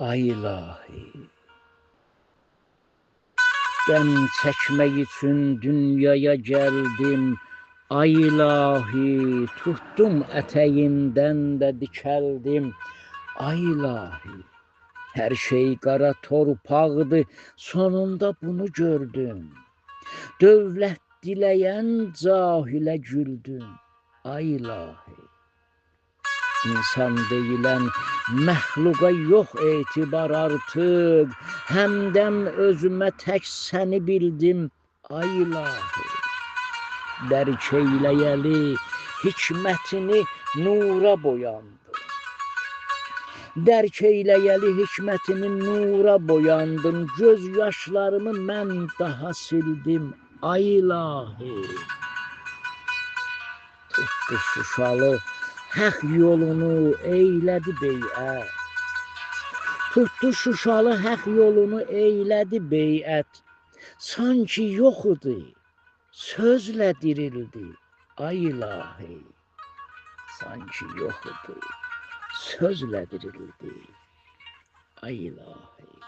Ay ilahi, dem çekmek için dünyaya geldim. Ay ilahi, tuttum eteğinden de dikeldim. Ay ilahi, her şey qara torpaqdı, sonunda bunu gördüm. Dövlət diləyən cahilə güldüm. Ay ilahi, insan deyilən məxluqa yox etibar artıq. Həmdəm özümə tək səni bildim. Ay ilahi, dərk eyləyəli hikmətini nura boyandı. Dərk eyləyəli hikmətini nura boyandım. Göz yaşlarımı mən daha sildim. Ay ilahi, tutdu Şuşalı həq yolunu eylədi beyət. Tutdu Şuşalı həq yolunu eylədi beyət. Sanki yox idi, sözlə dirildi. Ay ilahi, sanki yox idi, sözlə dirildi. Ay ilahi.